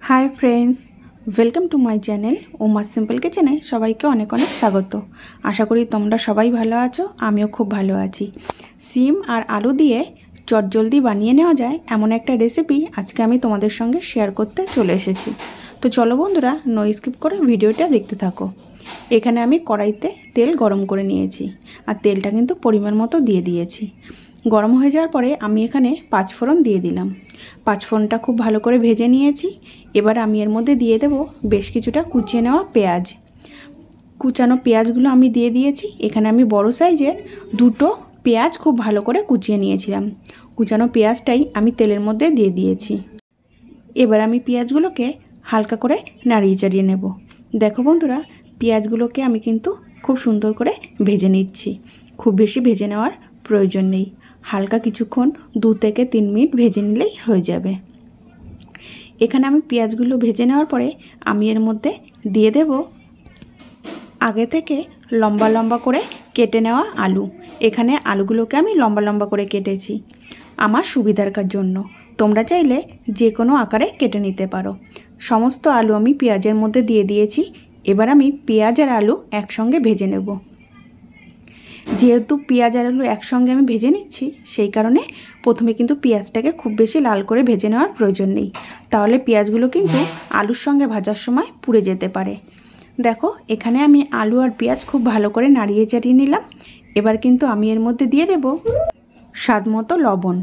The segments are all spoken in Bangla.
Hi friends, welcome to my channel Uma simple किचेने सबाइके अनेक अनेक स्वागत। आशा करी तोमरा सबाई भालो आछो, आमिओ खूब भालो आछि। सीम और आलू दिए चटजल्दी बानिये नेওয়া যায় एमन एक रेसिपि आजके आमी तोमादेर संगे शेयर करते चले एसेछि। तो चलो बंधुरा नो स्किप करे भिडियोटा देखते थाको। एखाने आमी कड़ाइते तेल गरम करे निয়েছি और तेलटा किन्तु परिमाण मतो दिए दिएछि। गरम हो जाওয়ার পরে আমি এখানে পাঁচফোড়ন দিয়ে দিলাম। পাঁচফোড়নটা খুব ভালো করে ভেজে নিয়েছি। এবার আমি এর মধ্যে দিয়ে দেব বেশ কিছুটা কুচিয়ে নেওয়া পেঁয়াজ। কুচানো পেঁয়াজগুলো আমি দিয়ে দিয়েছি। এখানে আমি বড় সাইজের দুটো পেঁয়াজ খুব ভালো করে কুচিয়ে নিয়েছিলাম। কুচানো পেঁয়াজটাই আমি তেলের মধ্যে দিয়ে দিয়েছি। এবার আমি পেঁয়াজগুলোকে হালকা করে নাড়িয়ে চাড়িয়ে নেব। দেখো বন্ধুরা, পেঁয়াজগুলোকে আমি কিন্তু খুব সুন্দর করে ভেজে নিচ্ছি। খুব বেশি ভেজে নেওয়ার প্রয়োজন নেই, হালকা কিছুক্ষণ 2 থেকে 3 মিনিট ভেজে নিলেই হয়ে যাবে। এখানে আমি পেঁয়াজগুলো ভেজে নেওয়ার পরে আমি এর মধ্যে দিয়ে দেব আগে থেকে লম্বা লম্বা করে কেটে নেওয়া আলু। এখানে আলুগুলোকে আমি লম্বা লম্বা করে কেটেছি আমার সুবিধার জন্য। তোমরা চাইলে যে কোনো আকারে কেটে নিতে পারো। সমস্ত আলু আমি পেঁয়াজের মধ্যে দিয়ে দিয়েছি। এবার আমি পেঁয়াজ আর আলু একসঙ্গে ভেজে নেব। যেহেতু পেঁয়াজ আর আলু একসঙ্গে আমি ভেজে নিচ্ছি, সেই কারণে প্রথমে কিন্তু পেঁয়াজটাকে খুব বেশি লাল করে ভেজে নেওয়ার প্রয়োজন নেই, তাহলে পেঁয়াজগুলো কিন্তু আলুর সঙ্গে ভাজার সময় পুড়ে যেতে পারে। দেখো, এখানে আমি আলু আর পেঁয়াজ খুব ভালো করে নাড়িয়ে চাড়িয়ে নিলাম। এবার কিন্তু আমি এর মধ্যে দিয়ে দেব স্বাদ মতো লবণ।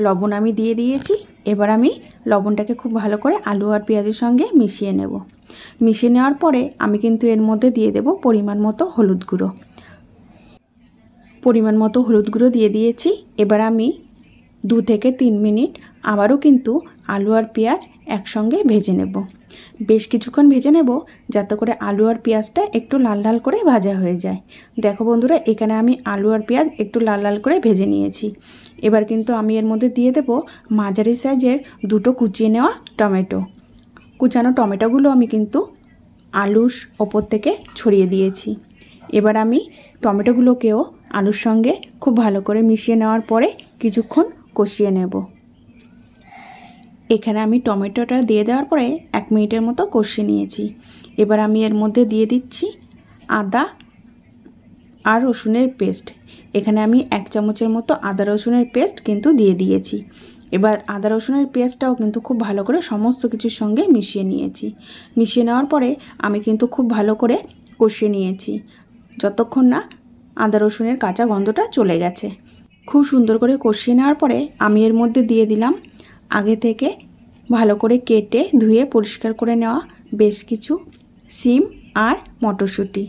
লবণ আমি দিয়ে দিয়েছি। এবার আমি লবণটাকে খুব ভালো করে আলু আর পেঁয়াজের সঙ্গে মিশিয়ে নেব। মিশিয়ে নেওয়ার পরে আমি কিন্তু এর মধ্যে দিয়ে দেব পরিমাণ মতো হলুদ গুঁড়ো। পরিমাণ মতো হলুদ গুঁড়ো দিয়ে দিয়েছি। এবার আমি 2 থেকে 3 মিনিট আবারও কিন্তু আলু আর পেঁয়াজ একসঙ্গে ভেজে নেব। বেশ কিছুক্ষণ ভেজে নেব যাতে করে আলু আর পেঁয়াজটা একটু লাল লাল করে ভাজা হয়ে যায়। দেখো বন্ধুরা, এখানে আমি আলু আর পেঁয়াজ একটু লাল লাল করে ভেজে নিয়েছি। এবার কিন্তু আমি এর মধ্যে দিয়ে দেব মাঝারি সাইজের দুটো কুচিয়ে নেওয়া টমেটো। কুচানো টমেটোগুলো আমি কিন্তু আলুর ওপর থেকে ছড়িয়ে দিয়েছি। এবার আমি টমেটোগুলোকেও আলুর সঙ্গে খুব ভালো করে মিশিয়ে নেওয়ার পরে কিছুক্ষণ কষিয়ে নেব। এখানে আমি টমেটোটা দিয়ে দেওয়ার পরে 1 মিনিটের মতো কষিয়ে নিয়েছি। এবার আমি এর মধ্যে দিয়ে দিচ্ছি আদা আর রসুনের পেস্ট। এখানে আমি 1 চামচের মতো আদা রসুনের পেস্ট কিন্তু দিয়ে দিয়েছি। এবার আদা রসুনের পেস্টটাও কিন্তু খুব ভালো করে সমস্ত কিছুর সঙ্গে মিশিয়ে নিয়েছি। মিশিয়ে নেওয়ার পরে আমি কিন্তু খুব ভালো করে কষিয়ে নিয়েছি যতক্ষণ না আদা রসুনের কাঁচা গন্ধটা চলে গেছে। খুব সুন্দর করে কষিয়ে নেওয়ার পরে আমি এর মধ্যে দিয়ে দিলাম আগে থেকে ভালো করে কেটে ধুয়ে পরিষ্কার করে নেওয়া বেশ কিছু সিম আর মটরশুঁটি।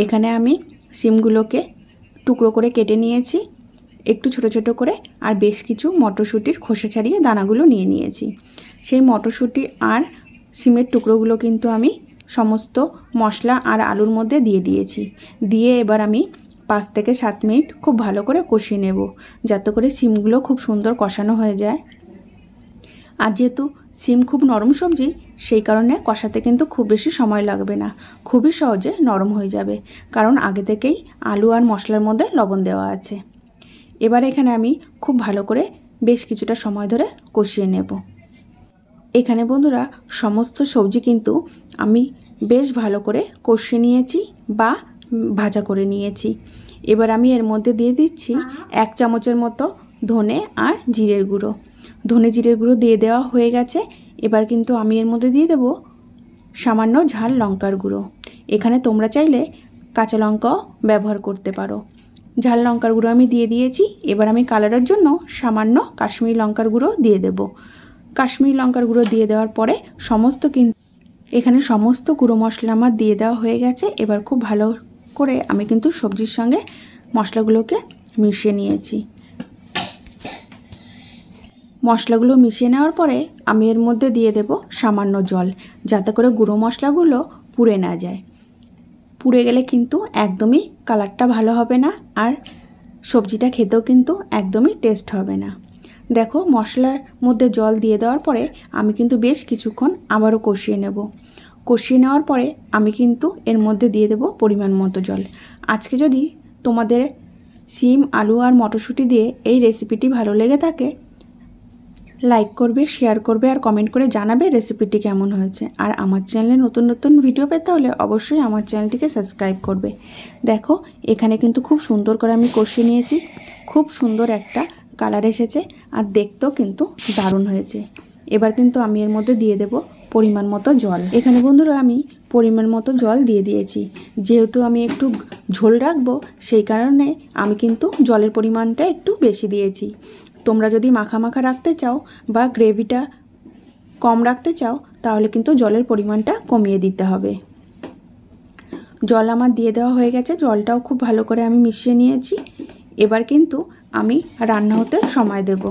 এখানে আমি সিমগুলোকে টুকরো করে কেটে নিয়েছি একটু ছোট ছোট করে, আর বেশ কিছু মটরশুঁটির খোসা ছাড়িয়ে দানাগুলো নিয়ে নিয়েছি। সেই মটরশুঁটি আর সিমের টুকরোগুলো কিন্তু আমি সমস্ত মশলা আর আলুর মধ্যে দিয়ে দিয়েছি। দিয়ে এবার আমি 5 থেকে 7 মিনিট খুব ভালো করে কষিয়ে নেব যাতে করে সিমগুলো খুব সুন্দর কষানো হয়ে যায়। আর যেহেতু সিম খুব নরম সবজি, সেই কারণে কষাতে কিন্তু খুব বেশি সময় লাগবে না, খুবই সহজে নরম হয়ে যাবে, কারণ আগে থেকেই আলু আর মশলার মধ্যে লবণ দেওয়া আছে। এবার এখানে আমি খুব ভালো করে বেশ কিছুটা সময় ধরে কষিয়ে নেব। এখানে বন্ধুরা সমস্ত সবজি কিন্তু আমি বেশ ভালো করে কষিয়ে নিয়েছি বা ভাজা করে নিয়েছি। এবার আমি এর মধ্যে দিয়ে দিচ্ছি 1 চামচের মতো ধনে আর জিরের গুঁড়ো। ধনে জিরের গুঁড়ো দিয়ে দেওয়া হয়ে গেছে। এবার কিন্তু আমি এর মধ্যে দিয়ে দেব সামান্য ঝাল লঙ্কার গুঁড়ো। এখানে তোমরা চাইলে কাঁচা লঙ্কাও ব্যবহার করতে পারো। ঝাল লঙ্কার গুঁড়ো আমি দিয়ে দিয়েছি। এবার আমি কালারের জন্য সামান্য কাশ্মীরি লঙ্কার গুঁড়ো দিয়ে দেব। কাশ্মীরি লঙ্কার গুঁড়ো দিয়ে দেওয়ার পরে এখানে সমস্ত গুঁড়ো মশলা আমার দিয়ে দেওয়া হয়ে গেছে। এবার খুব ভালো করে আমি কিন্তু সবজির সঙ্গে মশলাগুলোকে মিশিয়ে নিয়েছি। মশলাগুলো মিশিয়ে নেওয়ার পরে আমি এর মধ্যে দিয়ে দেব সামান্য জল, যাতে করে গুঁড়ো মশলাগুলো পুড়ে না যায়। পুড়ে গেলে কিন্তু একদমই কালারটা ভালো হবে না, আর সবজিটা খেতেও কিন্তু একদমই টেস্ট হবে না। দেখো, মশলার মধ্যে জল দিয়ে দেওয়ার পরে আমি কিন্তু বেশ কিছুক্ষণ আবারও কষিয়ে নেব। কষিয়ে নেওয়ার পরে আমি কিন্তু এর মধ্যে দিয়ে দেব পরিমাণ মতো জল। আজকে যদি তোমাদের সিম আলু আর মটরশুঁটি দিয়ে এই রেসিপিটি ভালো লেগে থাকে লাইক করবে, শেয়ার করবে আর কমেন্ট করে জানাবে রেসিপিটি কেমন হয়েছে। আর আমার চ্যানেলে নতুন নতুন ভিডিও পেতে হলে অবশ্যই আমার চ্যানেলটিকে সাবস্ক্রাইব করবে। দেখো এখানে কিন্তু খুব সুন্দর করে আমি কষিয়ে নিয়েছি, খুব সুন্দর একটা কালার এসেছে আর দেখতেও কিন্তু দারুণ হয়েছে। এবার কিন্তু আমি এর মধ্যে দিয়ে দেব পরিমাণ মতো জল। এখানে বন্ধুরা আমি পরিমাণ মতো জল দিয়ে দিয়েছি। যেহেতু আমি একটু ঝোল রাখবো সেই কারণে আমি কিন্তু জলের পরিমাণটা একটু বেশি দিয়েছি। তোমরা যদি মাখা মাখা রাখতে চাও বা গ্রেভিটা কম রাখতে চাও তাহলে কিন্তু জলের পরিমাণটা কমিয়ে দিতে হবে। জল আমার দিয়ে দেওয়া হয়ে গেছে, জলটাও খুব ভালো করে আমি মিশিয়ে নিয়েছি। এবার কিন্তু আমি রান্না হতে সময় দেব।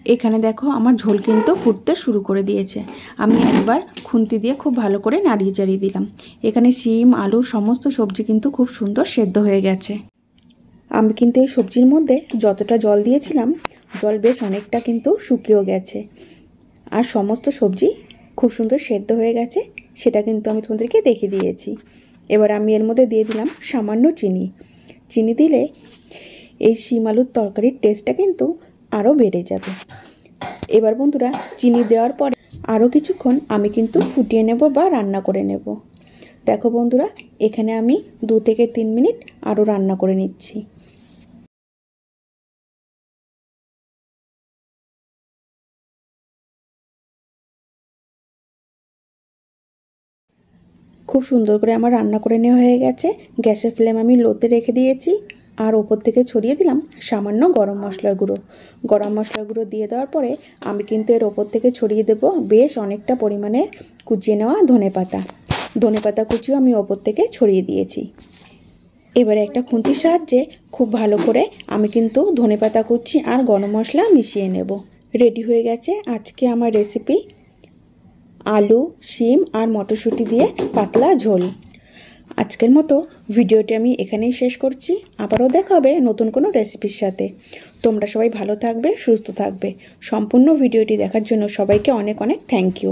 এখানে দেখো আমার ঝোল কিন্তু ফুটতে শুরু করে দিয়েছে। আমি একবার খুন্তি দিয়ে খুব ভালো করে নাড়িয়ে চাড়িয়ে দিলাম। এখানে শিম, আলু সমস্ত সবজি কিন্তু খুব সুন্দর সেদ্ধ হয়ে গেছে। আমি কিন্তু এই সবজির মধ্যে যতটা জল দিয়েছিলাম জল বেশ অনেকটা কিন্তু শুকিয়েও গেছে আর সমস্ত সবজি খুব সুন্দর সেদ্ধ হয়ে গেছে, সেটা কিন্তু আমি তোমাদেরকে দেখিয়ে দিয়েছি। এবার আমি এর মধ্যে দিয়ে দিলাম সামান্য চিনি। চিনি দিলে এই শিম আলুর তরকারির টেস্টটা কিন্তু আরও বেড়ে যাবে। এবার বন্ধুরা চিনি দেওয়ার পরে আরও কিছুক্ষণ আমি কিন্তু ফুটিয়ে নেব বা রান্না করে নেব। দেখো বন্ধুরা এখানে আমি 2 থেকে 3 মিনিট আরও রান্না করে নিচ্ছি। খুব সুন্দর করে আমার রান্না করে নেওয়া হয়ে গেছে। গ্যাসের ফ্লেম আমি লোতে রেখে দিয়েছি আর ওপর থেকে ছড়িয়ে দিলাম সামান্য গরম মশলার গুঁড়ো। গরম মশলার গুঁড়ো দিয়ে দেওয়ার পরে আমি কিন্তু এর ওপর থেকে ছড়িয়ে দেব বেশ অনেকটা পরিমাণে কুচিয়ে নেওয়া ধনেপাতা। ধনেপাতা কুচিও আমি ওপর থেকে ছড়িয়ে দিয়েছি। এবারে একটা খুন্তির সাহায্যে খুব ভালো করে আমি কিন্তু ধনেপাতা কুচি আর গরম মশলা মিশিয়ে নেব। রেডি হয়ে গেছে আজকে আমার রেসিপি আলু, শিম আর মটরশুঁটি দিয়ে পাতলা ঝোল। আজকের মতো ভিডিওটি আমি এখানেই শেষ করছি। আবারও দেখা হবে নতুন কোনো রেসিপির সাথে। তোমরা সবাই ভালো থাকবে, সুস্থ থাকবে। সম্পূর্ণ ভিডিওটি দেখার জন্য সবাইকে অনেক অনেক থ্যাংক ইউ।